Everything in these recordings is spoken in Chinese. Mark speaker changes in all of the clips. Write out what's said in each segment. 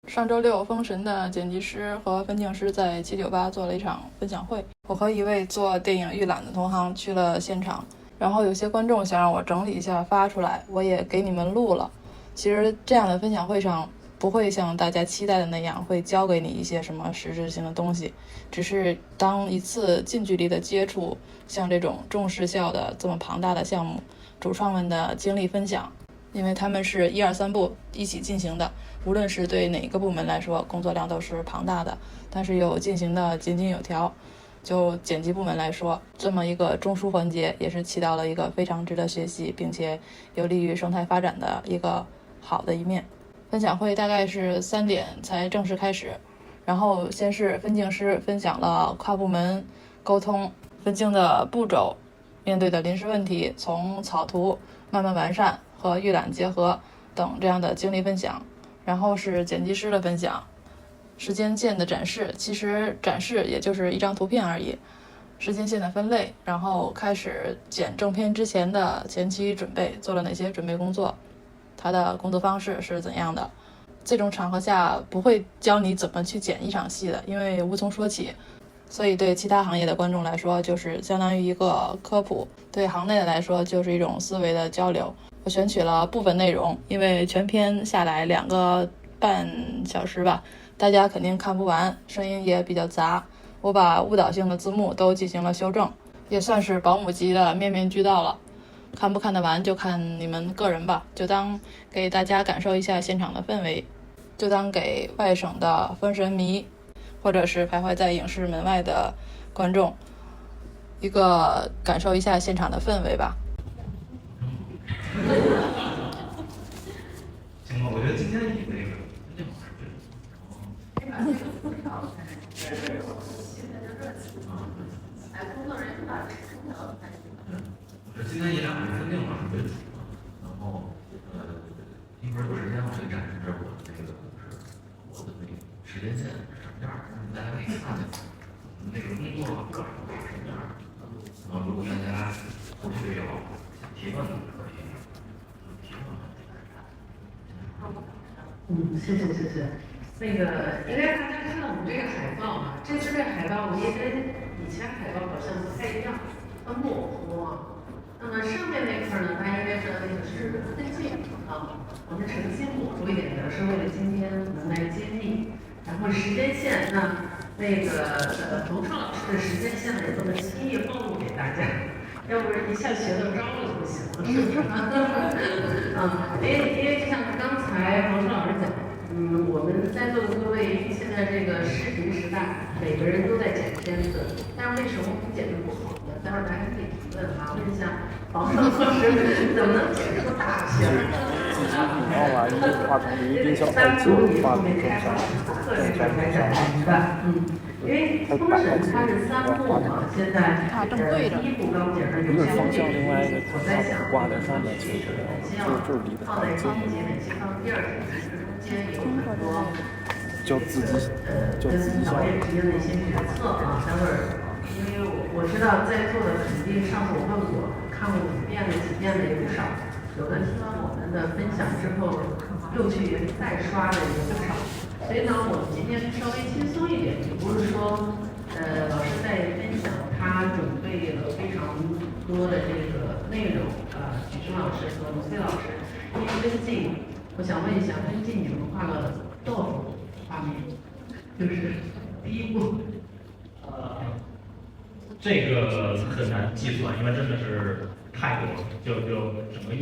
Speaker 1: 上周六，封神的剪辑师和分镜师在798做了一场分享会。我和一位做电影预览的同行去了现场，然后有些观众想让我整理一下发出来，我也给你们录了。其实这样的分享会上不会像大家期待的那样会教给你一些什么实质性的东西，只是当一次近距离的接触像这种重视效的这么庞大的项目，主创们的经历分享，因为他们是1、2、3部一起进行的，无论是对哪个部门来说工作量都是庞大的，但是又进行的井井有条。就剪辑部门来说，这么一个中枢环节也是起到了一个非常值得学习并且有利于生态发展的一个好的一面。分享会大概是3点才正式开始，然后先是分镜师分享了跨部门沟通分镜的步骤，面对的临时问题，从草图慢慢完善和预览结合等这样的经历分享。然后是剪辑师的分享，时间线的展示，其实展示也就是一张图片而已，时间线的分类，然后开始剪正片之前的前期准备，做了哪些准备工作，他的工作方式是怎样的。这种场合下不会教你怎么去剪一场戏的，因为无从说起，所以对其他行业的观众来说就是相当于一个科普，对行内的来说就是一种思维的交流。我选取了部分内容，因为全篇下来2个半小时吧，大家肯定看不完，声音也比较杂，我把误导性的字幕都进行了修正，也算是保姆级的面面俱到了。看不看得完就看你们个人吧，就当给大家感受一下现场的氛围，就当给外省的封神迷或者是徘徊在影视门外的观众一个感受一下现场的氛围吧。
Speaker 2: 行吧，我觉得今天以那个今天以2个人分镜老师为主嘛，然后一会儿有时间我会展示我的那个就是我的那个时间线是什么样，让大家可以看见那个工作过程是什么样。然后如果大家后续有提问的可以提问。
Speaker 3: 谢谢。那个应该大家看到我们这个海报啊，这次这海报我也跟以前海报好像不太一样，它模糊啊。那么上面那块呢，它应该是那个是分镜啊，我们诚心模糊一点的，是为了今天能来揭秘。然后时间线那个冯创老师的时间线呢，也不能轻易暴露给大家，要不然一下学到招了就不行了，是不是？因为就像刚才黄老师讲，我们在座的各位现在这个视频时代，每个人都在剪片子，但是为什么我们剪得不好呢？待会儿大家可以提问啊，问一下黄老师怎么能剪出大片？3部里面开发特别开展明白，因为封神它是3部嘛，现在第1部刚剪的有些东西，我在想，先要放在第1节，哪些放第2节，中间有很多跟导演之间的一些决策啊，待会儿。因为我知道在座的肯定上次我问过，看过5遍的几遍的也不少，有的听完我们的分享之后又去再刷的也不少，所以呢，我们今天稍微轻松一点，也不是说老师在分享他准备了非常多的这个内容许生老师和卢飞老师，因为分镜，我想问一下，分镜你们画了多少幅画面？就是第1部。
Speaker 2: 这个很难计算，因为真的是太多了，就整个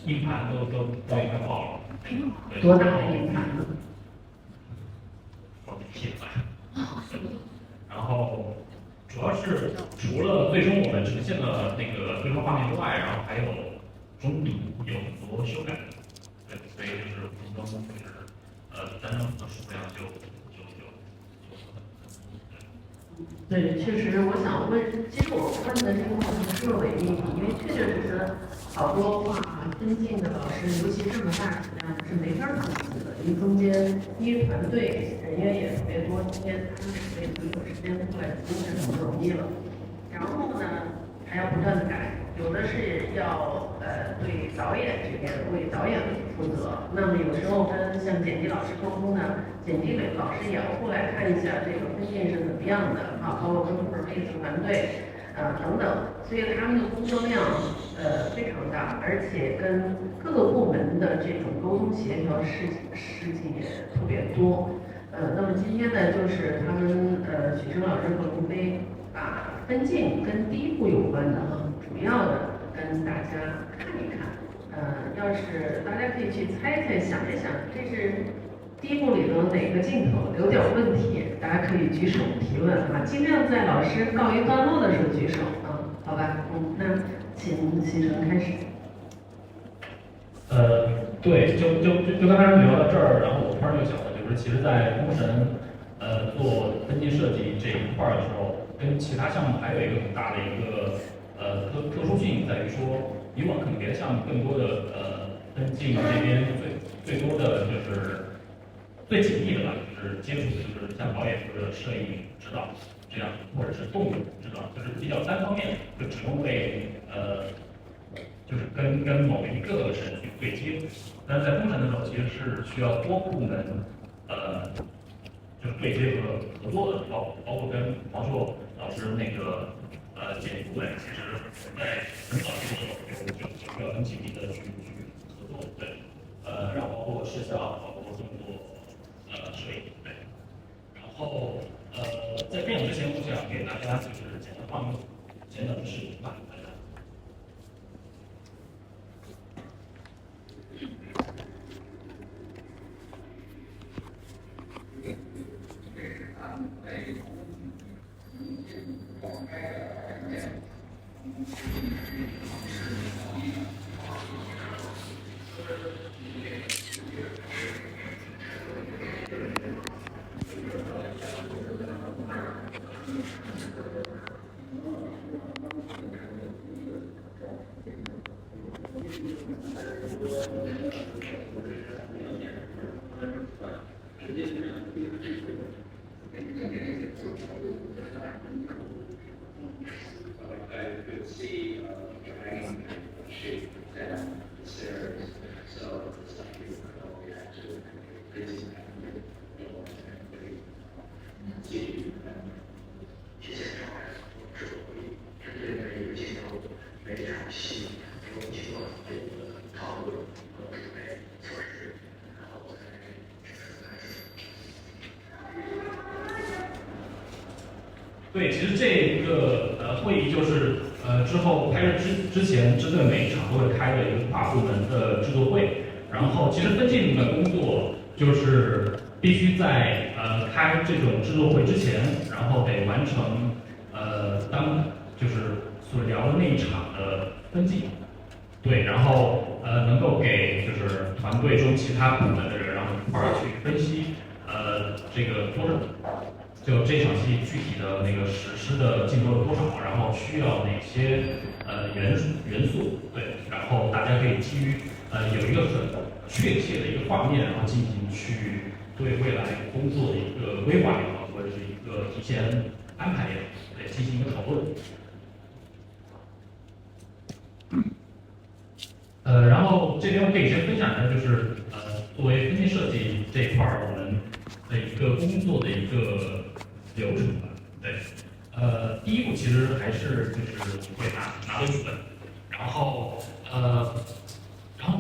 Speaker 2: 硬盘都已经爆了。
Speaker 3: 多大的硬盘呢？
Speaker 2: 好几 T 吧。然后主要是除了最终我们呈现的那个对话画面之外，然后还有中途有很多修改，对，所以就是服装就是单张的数量就。
Speaker 3: 对，确实，我想问，其实我问的这个问题是个伪命题，因为确确实实好多画分镜的老师，尤其这么大体量是没法统计的，因为中间团队人员也特别多，今天他们准备时间出来真是很不容易了。然后呢，还要不断的改，有的是要对导演这边为导演负责，那么有时候跟像剪辑老师沟通呢，剪辑老师也要过来看一下这个分镜是怎么样的啊，包括跟 Permit 团队等等，所以他们的工作量非常大，而且跟各个部门的这种沟通协调事情也特别多。那么今天呢，就是他们许生老师和卢飞把分镜跟第一部有关的主要的跟大家看一看。要是大家可以去猜猜想一想，这是第一部里头哪个镜头有点问题，大家可以举手提问啊，尽量在老师告一段落的时候举手啊，好吧？那请许生开始。
Speaker 4: 对，就刚才聊到这儿，然后我突然就想到，就是其实，在封神做分镜设计这一块儿的时候，跟其他项目还有一个很大的一个特殊性在于说，以往可能别的项目更多的分镜这边最多的就是最紧密的吧，就是接触的就是像导演或者摄影指导这样，或者是动作指导，就是比较单方面，就只用为就是跟某一个神去对接，但是在工程的时候其实是需要多部门就是对接和合作的，包括跟王硕老师那个剪辑部门，其实在很早期的时候就需要很紧密的去合作，对，然后包括视效，包括动作摄影，对，然后在电影之前，我想给大家就是简单放简短的视频吧。对，其实这个会议就是之后拍摄之前，针对每一场都会开了一个跨部门的制作会。然后其实分镜的工作就是必须在开这种制作会之前，然后得完成就是所聊的那一场的分镜。对，然后能够给就是团队中其他部门的人，然后一块儿去分析这个多少。就这场戏具体的那个实施的镜头有多少，然后需要哪些元素，对，然后大家可以基于有一个很确切的一个画面，然后进行去对未来工作的一个规划也好，或者是一个提前安排也好，对，进行一个讨论。然后这边我可以先分享一下，就是作为分镜设计这一块儿，我们的一个工作的一个流程吧。对，第一步其实还是就是我会拿到剧本，然后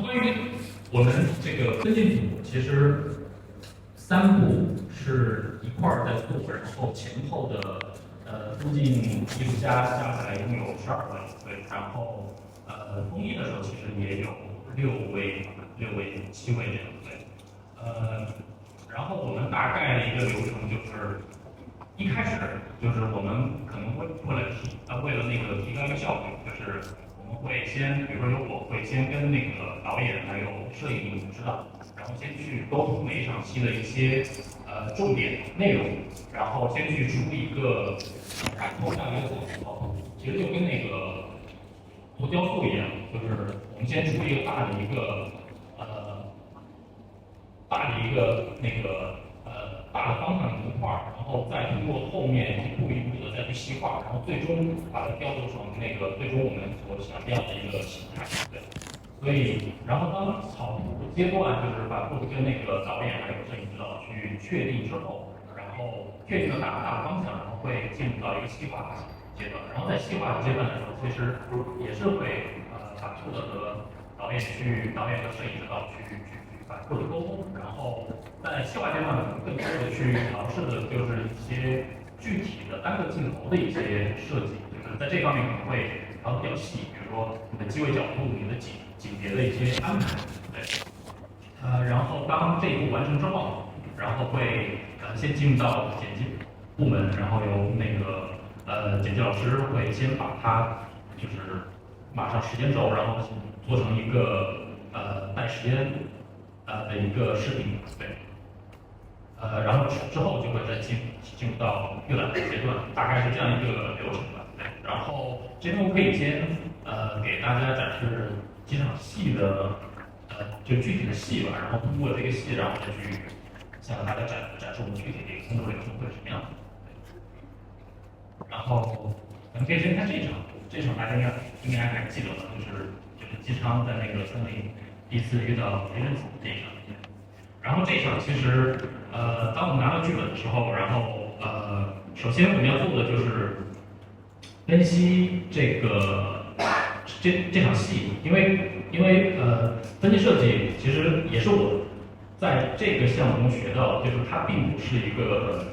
Speaker 4: 关于我们这个分镜组，其实3部是一块儿在做，然后前后的附近艺术家加起来一共有12位，对，然后公益的时候其实也有6位、7位这样，对，然后我们大概的一个流程就是一开始就是我们可能会为了那个提高一个效率，就是我们会先，比如说我会先跟那个导演还有摄影指导，然后先去沟通每一场戏的一些重点内容，然后先去出一个然后这样一个过程，其实就跟那个做雕塑一样，就是我们先出一个大的一个大的方向的模块，然后再通过后面一步一步的再去细化，然后最终把它雕塑成那个最终我们所想要的一个形态。对，所以然后当草图阶段就是把跟那个导演还有摄影指导去确定之后，然后确定了大方向，然后会进入到一个细化阶段。然后在细化阶段的时候，其实也是会反复的和导演和摄影指导去反复的沟通，然后在细化阶段呢，更多的去尝试的就是一些具体的单个镜头的一些设计，就是在这方面可能会调得比较细，比如说你的机位角度、你的景别的一些安排，对，然后当这一步完成之后，然后会先进入到剪辑部门，然后由那个剪辑老师会先把它就是码上时间轴，然后做成一个带时间的一个视频，对，然后之后就会再进入到预览的阶段，大概是这样一个流程吧。对，然后这边我可以先给大家展示几场戏的就具体的戏吧，然后通过这个戏，然后再去向大家展示我们具体的一个工作流程会是什么样的。然后咱们可以先看这场，这场大家应该还记得吧，就是姬昌在那个森林第一次遇到黑人子这一场。然后这一场其实当我们拿到剧本的时候，然后首先我们要做的就是分析这场戏，因为分析设计其实也是我在这个项目中学到的，就是它并不是一个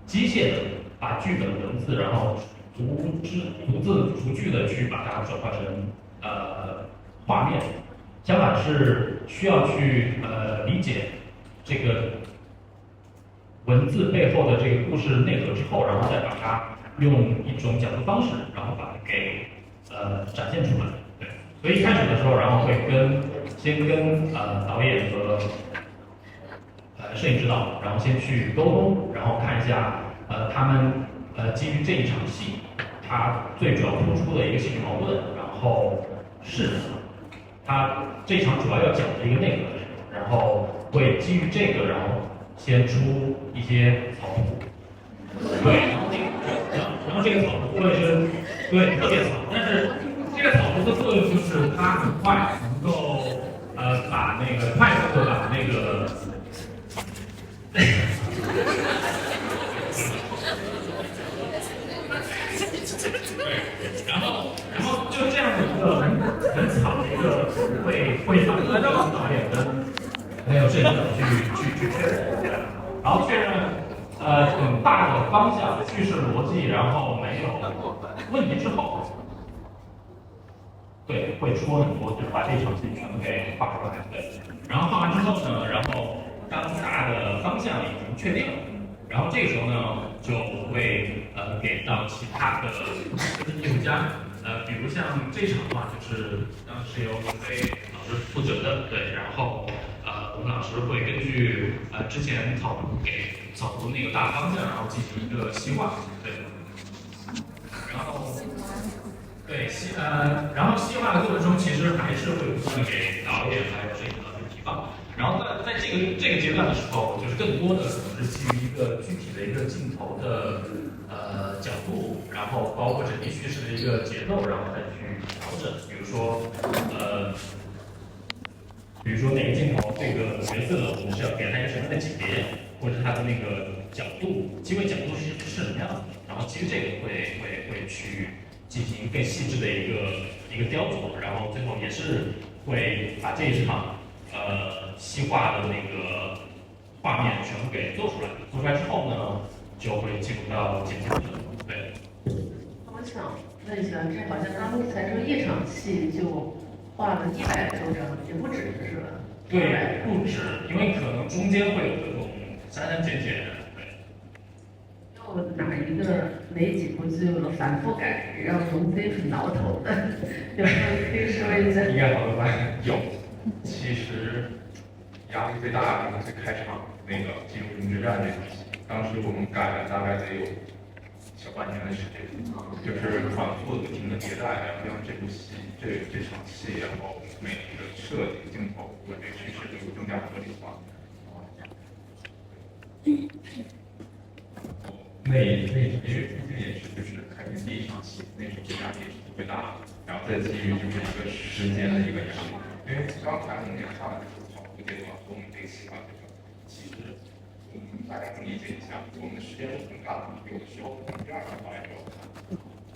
Speaker 4: 机械的把剧本文字，然后逐字逐句的去把它转化成画面，相反是需要去理解这个文字背后的这个故事内核之后，然后再把它用一种讲述方式，然后把它给展现出来。对，所以一开始的时候，然后会先跟导演和摄影指导，然后先去沟通，然后看一下他们基于这一场戏，它最主要突出的一个戏剧矛盾，然后是什么？它这一场主要要讲的一个内核是什么？然后会基于这个，然后先出一些草图，对，然后这个草图会是对特别草，但是这个草图的作用就是它很快能够把那个快速的把那个然后就这样的一个很草的一个会反复的导演跟还有摄影师去确认，然后确认很大的方向叙事逻辑，然后没有问题之后，对，会说很多，就是把这场戏全部给画出来，对，然后画完之后呢，然后当大的方向已经确定了，然后这个时候呢就会给到其他的艺术家，比如像这场的话，就是当时由刘飞老师负责的，对，然后我们老师会根据之前草图那个大方向，然后进行一个细化，对，然后对然后细化的过程中，其实还是会不断的给导演还有摄影导去提放，然后在这个阶段的时候，就是更多的可能是基于一个具体的一个镜头的角度，然后包括整体叙事的一个节奏，然后再去调整，比如说哪个镜头这个角色我们是要给他一个什么样的级别，或者他的那个角度机位角度是什么样的，然后基于这个会去进行更细致的一个雕琢，然后最后也是会把这一场细化的那个画面全部给做出来。做出来之后呢，就会进入到剪辑部分。对。
Speaker 3: 我想问一下，这好像刚才说一场戏就画了100多张，也不止是吧？
Speaker 4: 对，不止，因为可能中间会有这种删删减减。
Speaker 3: 哪几部剧了反复改，让龙飞很挠头的，有没有可以说一下？
Speaker 5: 应该好多吧？有。其实压力最大的还是开场那个进入终之战那场戏，当时我们改了大概得有小半年的时间，就是反复不停的迭代，然后让这部戏这场戏，然后每一个设计镜头和这个叙事都更加合理化。那也是，就是开那时候压力也是特别大的，然后再基于就是一个时间的一个压力，因为刚才我们也看了就是好多阶段，说我们这个计划这个其实大家能理解一下，我们的时间是很赶的，有的时候可能第二天导演就要看，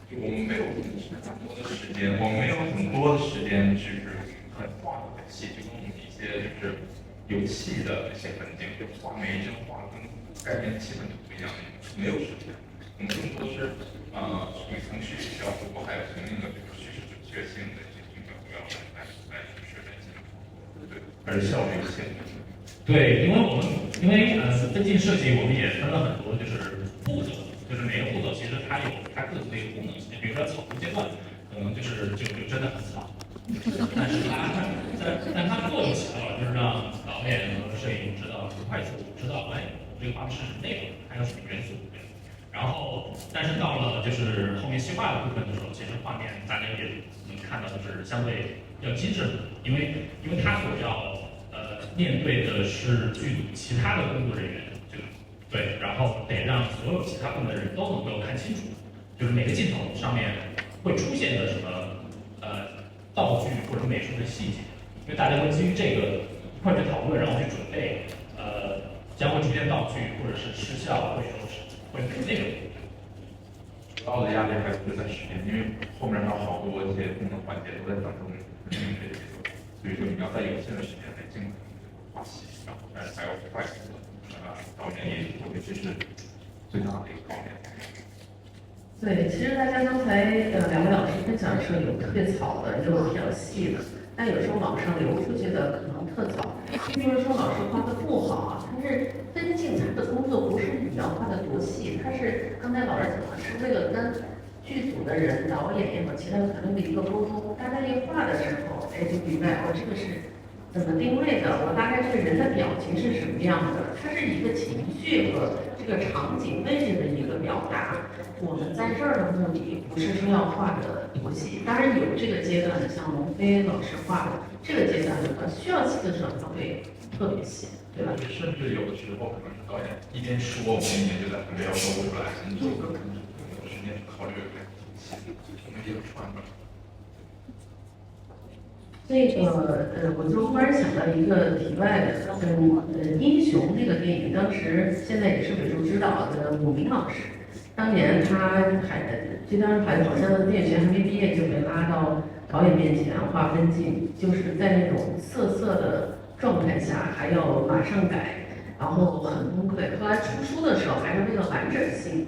Speaker 5: 就我们没有很多的时间，我们没有很多的时间就是很画的戏，就跟我们一些就是有戏的一些分镜，就画每一帧画跟改编气氛就不一样，没有时间。我们更多是属于从叙事角度，还有从那个叙事准确性的一些角度要来确认一下，对，还是效率性。
Speaker 4: 对，因为分镜设计我们也分了很多就是步骤，就是每个步骤其实它有它各自的一个功能性，比如说草图阶段，可能就真的很草，但它作用起到了，就是让导演和摄影知道快速知道这个画面是什么内容，还有什么元素。然后，但是到了就是后面细化的部分的时候，其实画面大家也能看到，就是相对要精致，因为它所要面对的是剧组其他的工作人员，对，然后得让所有其他部门的人都能够看清楚，就是每个镜头上面会出现的什么道具或者美术的细节，因为大家会基于这个一块去讨论，然后去准备将会出现道具或者是失效会有那种。
Speaker 5: 主要的压力还是在时间，因为后面还有好多一些功能环节都在等着我们这个节奏，所以说你要在有限的时间内尽可能画细，然后还要快速的导演也我觉得这是最大的一个考验。
Speaker 3: 对，其实大家刚才两位老师分享的时候，有特别草的，也有比较细的，但有时候网上流出去的可能特草。比如说老师画的不好啊，他是分镜，他的工作不是你要画的多细，他是刚才老师讲的，是为了跟剧组的人、导演也好，其他团队的一个沟通。大家一画的时候，哎，就明白这个是怎么定位的，我大概这个人的表情是什么样的，它是一个情绪和这个场景位置的一个表达。我们在这儿的目的不是说要画的多细，当然有这个阶段，像龙飞老师画的这个阶段，需要细的时候它会特别细，对吧？
Speaker 5: 甚至有的时候可能是导演一边说，我们一边就在旁边要勾出来，你就更没有时间考虑细，我们也串着。
Speaker 3: 我就忽然想到一个题外的，英雄这个电影，当时现在也是北珠指导的武明老师，当年他当时好像电影学还没毕业就被拉到导演面前画分镜，就是在那种涩的状态下还要马上改，然后很崩溃。后来出书的时候还是为了完整性，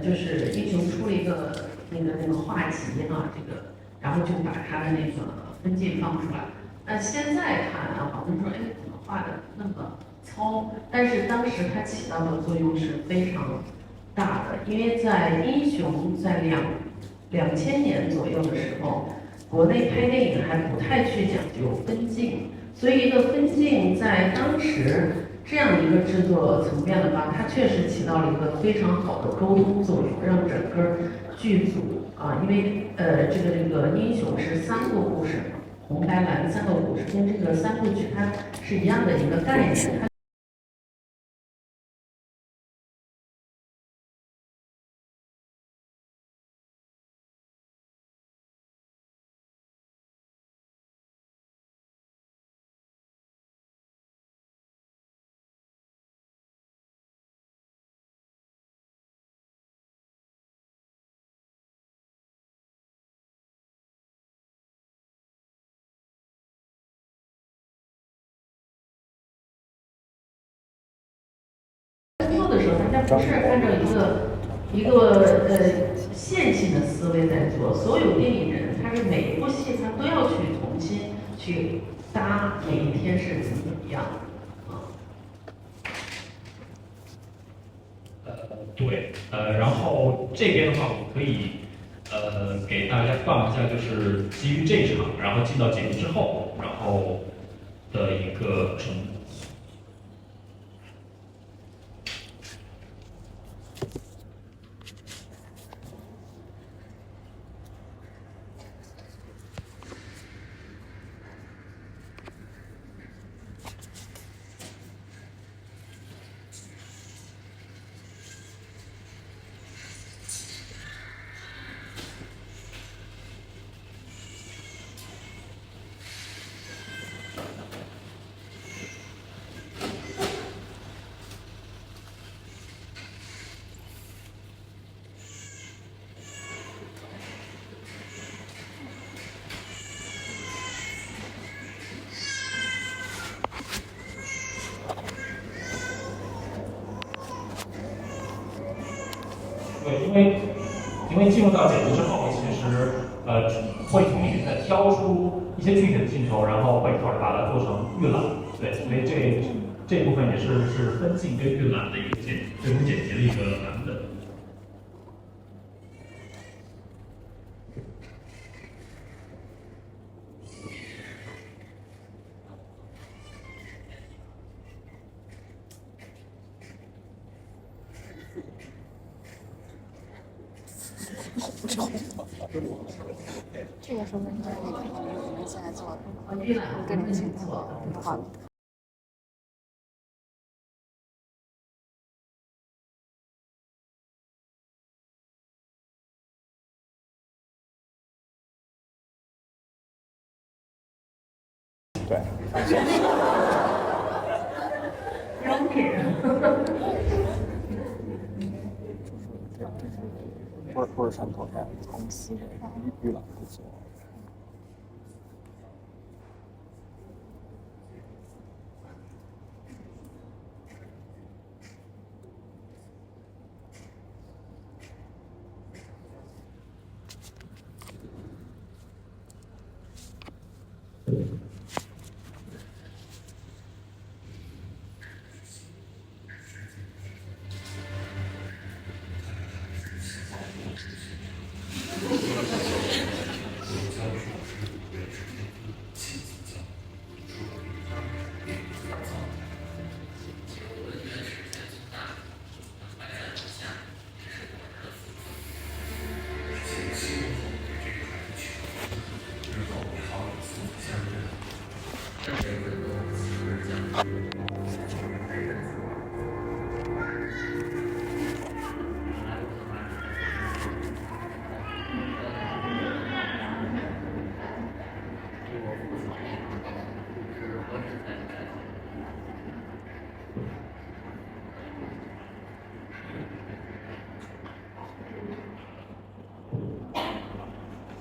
Speaker 3: 就是英雄出了一个那个画集啊，这个，然后就把他的那个分镜放出来。那现在看的话，就说怎么画的那么糙？但是当时它起到的作用是非常大的，因为在英雄在2000年左右的时候，国内拍电影还不太去讲究分镜，所以一个分镜在当时这样一个制作层面的话，它确实起到了一个非常好的沟通作用，让整个剧组因为这个英雄是3个故事嘛，红白蓝3个故事，跟这个3部曲它是一样的一个概念。做的时候，大家不是按照一个线性的思维在做，所有电影人他是每一部戏他都要去重新去搭每一天是怎么样
Speaker 4: 对，然后这边的话，我可以给大家放一下，就是基于这场，然后进到节目之后，然后的一个程度。对，因为进入到剪辑之后，其实会从里面再挑出一些具体的镜头，然后会把它做成预览。对，所以这部分也是分镜跟预览的一个最终剪辑的一个版本。
Speaker 1: 这个说明就是那个我们现在做的
Speaker 3: 预览
Speaker 1: 各种情况好。
Speaker 6: 对。
Speaker 3: 钢铁。
Speaker 6: 或者传统的从思维预览工作。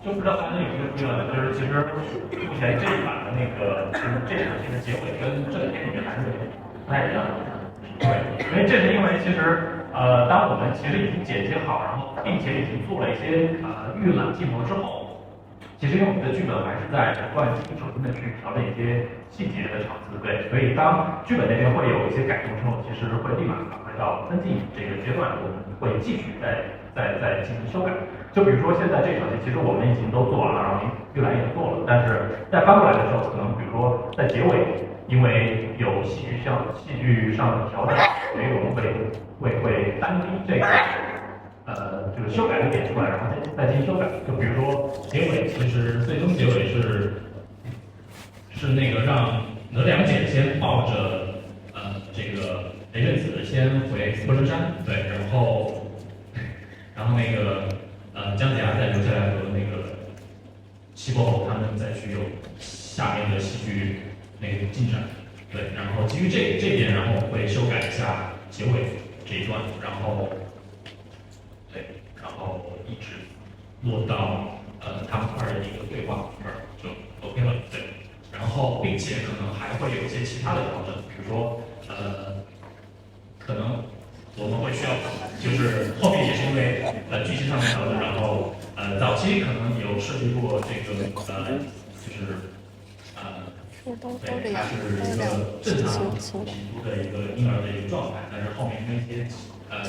Speaker 4: 就不知道大家有没有注意到，就是其实目前这一版的那个，就是这场戏的结尾跟正片里面还是不太一样的。对，因为这是因为其实当我们其实已经剪辑好，然后并且已经做了一些预览镜头之后，其实因为我们的剧本还是在不断精益求精的去调整一些细节的场次，对，所以当剧本那边会有一些改动之后，其实会立马反馈到分镜这个阶段，我们会继续再进行修改。就比如说现在这场戏，其实我们已经都做完了，然后预览也做了，但是在翻过来的时候，可能比如说在结尾，因为有戏剧上的调整，所以我们会单拎这个就是修改的点出来，然后再进行修改。就比如说结尾，其实最终结尾是那个让哪两姐先抱着这个雷震子先回昆仑山，对，然后那个姜子牙再留下来和那个西伯侯他们再去有下面的戏剧那个进展，对，然后基于这点，然后会修改一下结尾这一段，然后一直落到他们二人的一个对话里面就 OK 了，对，然后并且可能还会有一些其他的调整，比如说可能我们会需要，就是后面也是因为剧情上面调整，然后早期可能有设计过这个就是对，它是一个正常起伏的一个婴儿的一个状态，但是后面因为一些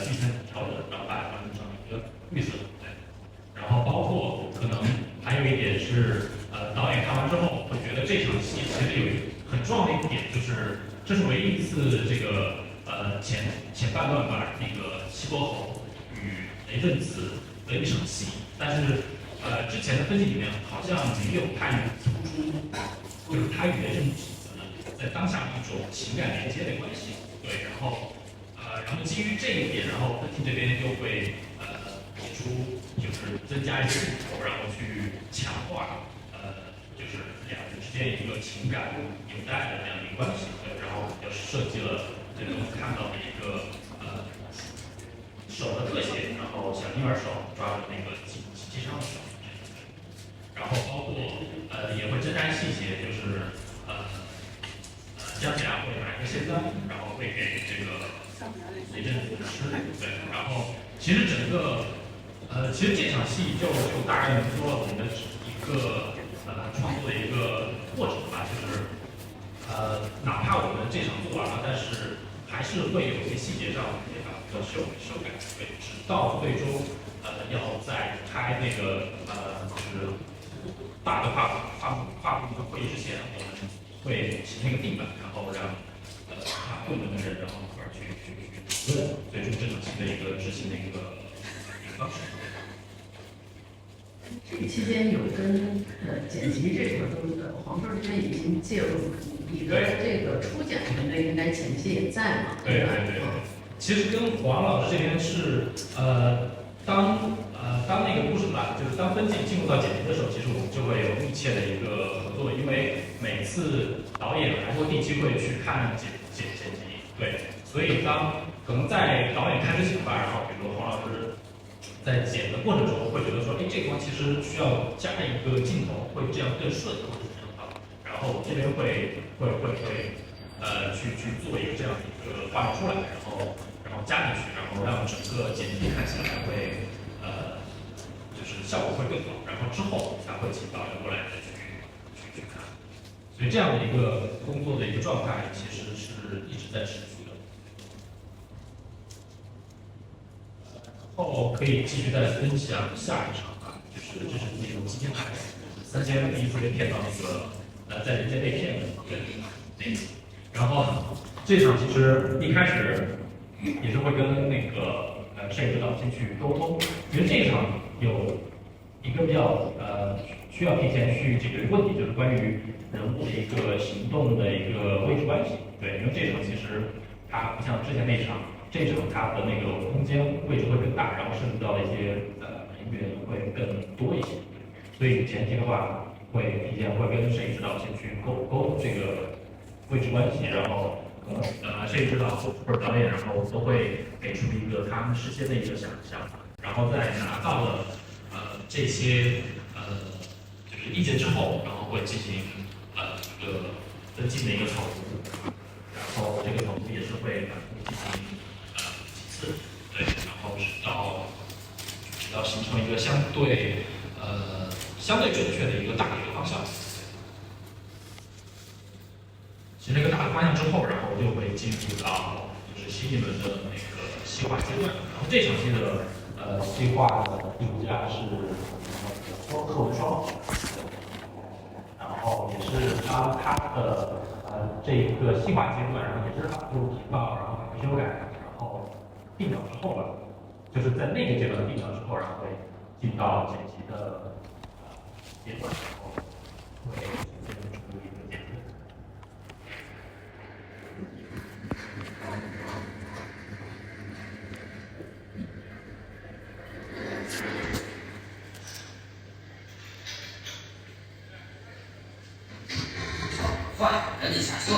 Speaker 4: 剧情调整，然后把它调整成一个绿色，对，然后包括可能还有一点是导演看完之后会觉得这场戏其实有一个很重要的一点，就是这是唯一一次这个前半段把那个西伯侯与雷震子的一场戏，但是之前的分析里面好像没有太突出，就是他与雷震子在当下一种情感连接的关系，对，然后基于这一点，然后分析这边就会提出就是增加一些镜头，然后去强化就是两人之间一个情感纽带的这样一个关系，对，然后就设计了这个我们看到的一个手的特写，然后小婴儿手抓着那个击伤的手，然后包括也会增加细节，就是姜子牙会拿一个仙丹，然后会给这个雷震子吃，对，然后其实其实这场戏就大概浓缩了我们的一个创作的一个过程吧，就是哪怕我们这场做完了，但是还是会有一些细节上的修改，对，直到最终要在开那个就是大的跨部门会议之前，我们会形成一个定版，然后让跨部门的人然后一块儿去讨论最终这场戏的一个执行的一个方式。
Speaker 3: 这个期间有跟剪辑这块儿都黄春这边已经介入，你的这个初剪团队应该前期也在嘛？
Speaker 4: 对。其实跟黄老师这边是当那个故事版就是当分镜进入到剪辑的时候，其实我们就会有密切的一个合作，因为每次导演还会定期会去看剪辑，对，所以可能在导演看之前吧，然后比如说黄老师在剪的过程中会觉得说，哎，这个地方其实需要加一个镜头，会这样更顺，或者是这样好，然后这边会去做一个这样的一个画面出来，然后加进去，然后让整个剪辑看起来会就是效果会更好，然后之后才会请导演过来再去看，所以这样的一个工作的一个状态其实是一直在持续的。然后可以继续再分享下一场啊，就是这是那种今天拍3000第一次被骗到那个在人间被骗的那个，然后这场其实一开始也是会跟那个摄影指导先去沟通，因为这一场有一个比较需要提前去解决的问题，就是关于人物的一个行动的一个位置关系。对，因为这场其实它不像之前那场，这场它的那个空间位置会更大，然后涉及到的一些人员会更多一些，所以前期的话会提前会跟摄影指导先去沟通这个位置关系，然后摄影指导或者导演，然后都会给出一个他们事先的一个想法，然后在拿到了这些就是意见之后，然后会进行一个分镜的一个草图，然后这个草图也是会反复进行几次，对，然后直到形成一个相对准确的一个大的一个方向。形成一个大的方向之后，然后就会进入到就是新一轮的那个细化阶段。然后这场戏的细化的艺术家是贺文双，然后也是他的这个细化阶段，然后也是反复提报，然后反复修改，然后定稿之后了，就是在那个阶段定稿之后，然后会进到剪辑的阶段，然后会形成出一个剪辑。
Speaker 7: 快，赶紧下车！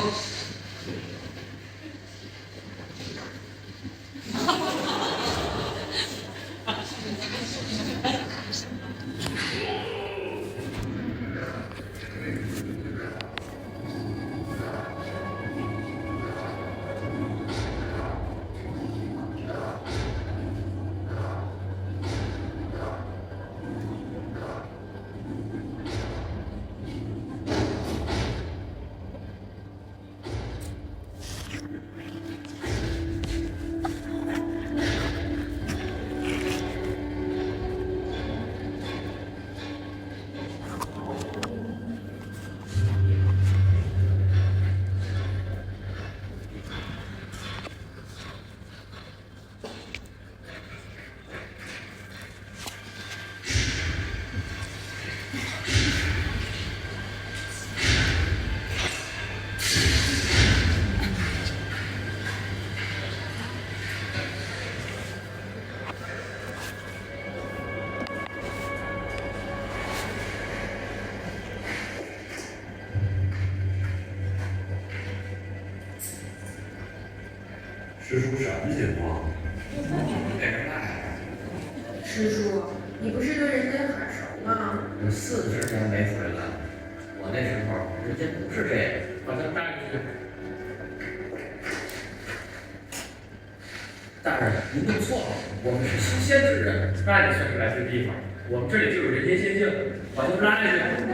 Speaker 8: 师叔什么情况？给人赖？
Speaker 9: 师叔，你不是对人家很熟吗
Speaker 8: ？40天没回来，我那时候人家不是这样，把他带去。大人，您弄错了，我们是修仙之人。那你算是来对地方，我们这里就是人间仙境，把您拉下去。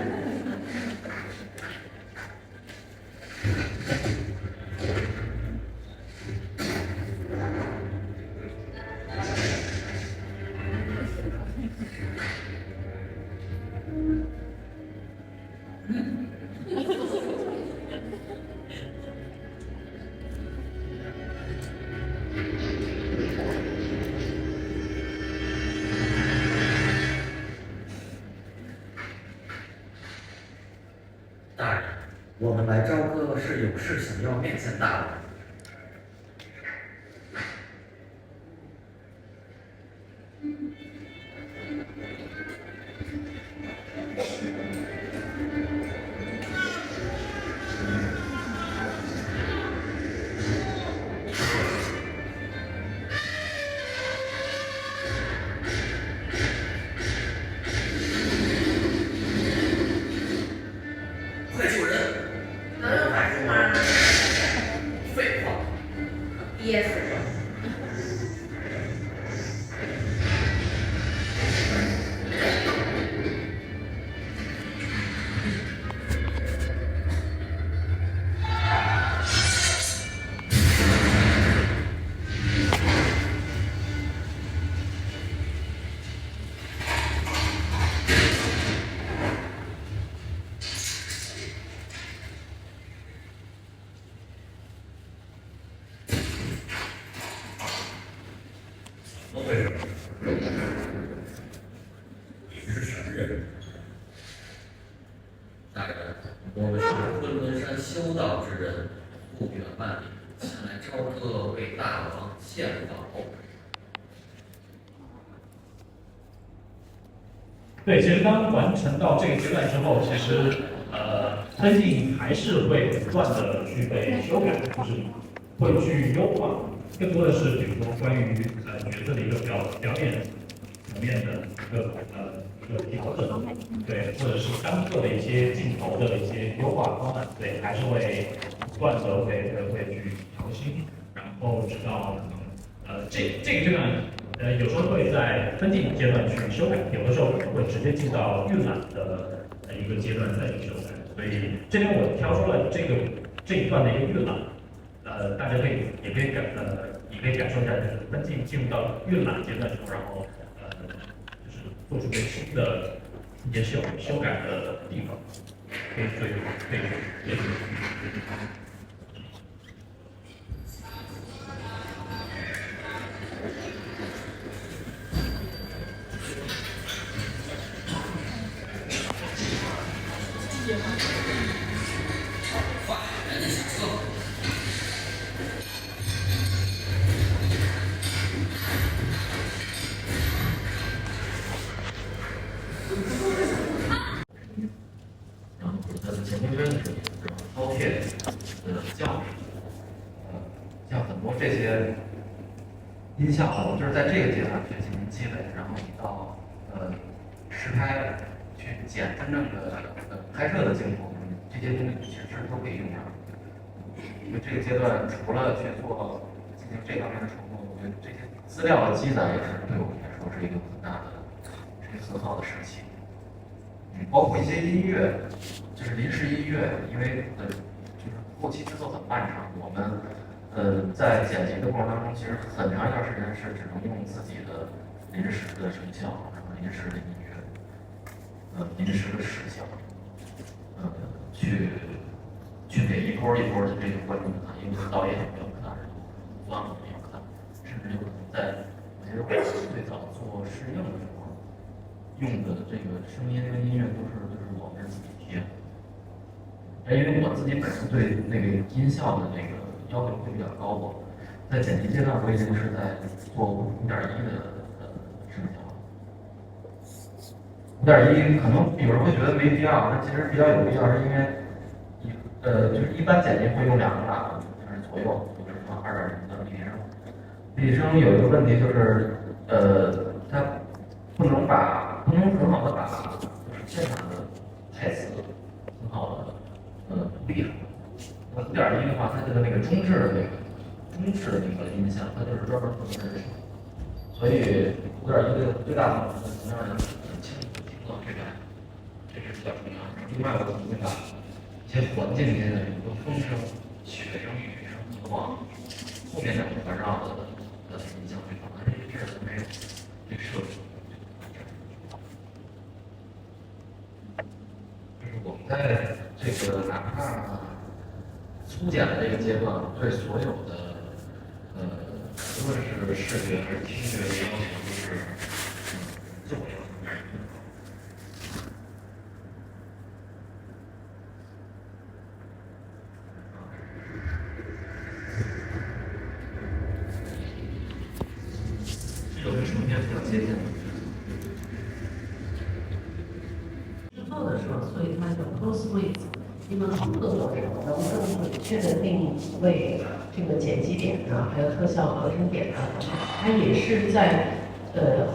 Speaker 8: 大人，我们来朝歌是有事想要面见大人。快救人！
Speaker 9: 能用法术吗？
Speaker 8: 废话，
Speaker 9: 憋死！
Speaker 8: 怎么回事？你是什么人？大人，我们是昆仑山修道之人，不远万里前来朝歌为大王献宝。
Speaker 4: 对，其实当完成到这个阶段之后，其实分镜还是会不断的去被修改，就是会去优化，更多的是比如说关于角色的一个表演层面的一个调整，对，或者是单个的一些镜头的一些优化方案，对，还是会不断的会去调新，然后直到可能这个阶段。有时候会在分镜阶段去修改，有的时候可能会直接进到预览的一个阶段再去修改。所以这边我挑出了这一段的一个预览，大家也可以感受一下，就是分镜进入到预览阶段的时候，然后就是做出一些新的也是有修改的地方，可以
Speaker 7: 快，赶紧下车！
Speaker 2: 然后他的前锋针是饕餮的教育，像很多这些音效，我就是在这个阶段去进行积累，然后你到实拍去剪真正的拍摄的镜头，这些东西其实都可以用上。因为这个阶段除了去进行这方面的创作，我觉得这些资料的积攒也是对我们来说是一个很好的时期。包括一些音乐，就是临时音乐，因为就是后期制作很漫长，我们在剪辑的过程当中，其实很长一段时间是只能用自己的临时的声效，然后临时的音乐，临时的视效，去给一波一波的这个观众看，因为导演也要看，观众也要看，甚至有可能在我觉得我最早做试映的时候。用的这个声音跟音乐都是我们自己贴的，因为我自己本身对那个音效的那个要求会比较高，我在剪辑阶段我已经是在做5.1的声效，5.1可能有人会觉得没必要，但其实比较有必要，是因为就是一般剪辑会用2个喇叭，就是左右，就是放2.0的立体声。立体声有一个问题就是，它不能很好的把就是现场的台词很好的立出来。5.1的话，它的那个中置的那个中式那个音箱，它就是专门负责人声，所以5.1的最大的好处能让人很清楚地听到这个，这是比较重要的。另外，我可能会把一些环境间的，比如说风声、雪声、雨声，往后面两个环绕的音箱去放，但是这个没有这个设置。就是我们在这个哪怕粗简的这个阶段，对所有的无论是视觉还是听觉的要求都是自我要求。这有跟成片比较接近的。
Speaker 3: 之后的时候，所以它有 close width 一个综合过程，能更准确的定位这个剪辑点呢，还有特效合成点呢，它也是在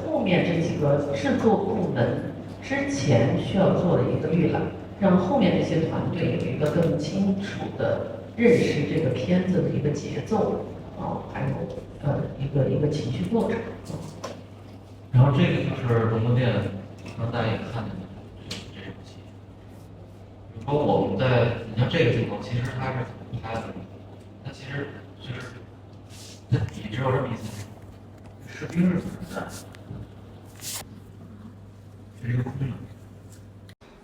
Speaker 3: 后面这几个制作部门之前需要做的一个预览，让后面这些团队有一个更清楚的认识这个片子的一个节奏还有一个情绪过程。
Speaker 2: 然后这个就是龙门殿，刚才大家也看见了，这场戏。比如说我们你看这个镜头，其实它是怎么拍的？它其实就是它底只有这么一层，士兵是不存在的，是一个空的。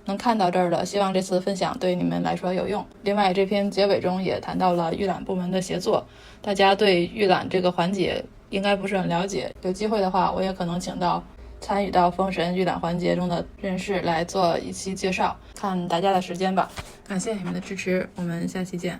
Speaker 1: 能看到这儿的，希望这次分享对你们来说有用。另外，这篇结尾中也谈到了预览部门的协作，大家对预览这个环节应该不是很了解。有机会的话，我也可能请到参与到封神预览环节中的人士来做一期介绍，看大家的时间吧。感谢你们的支持，我们下期见。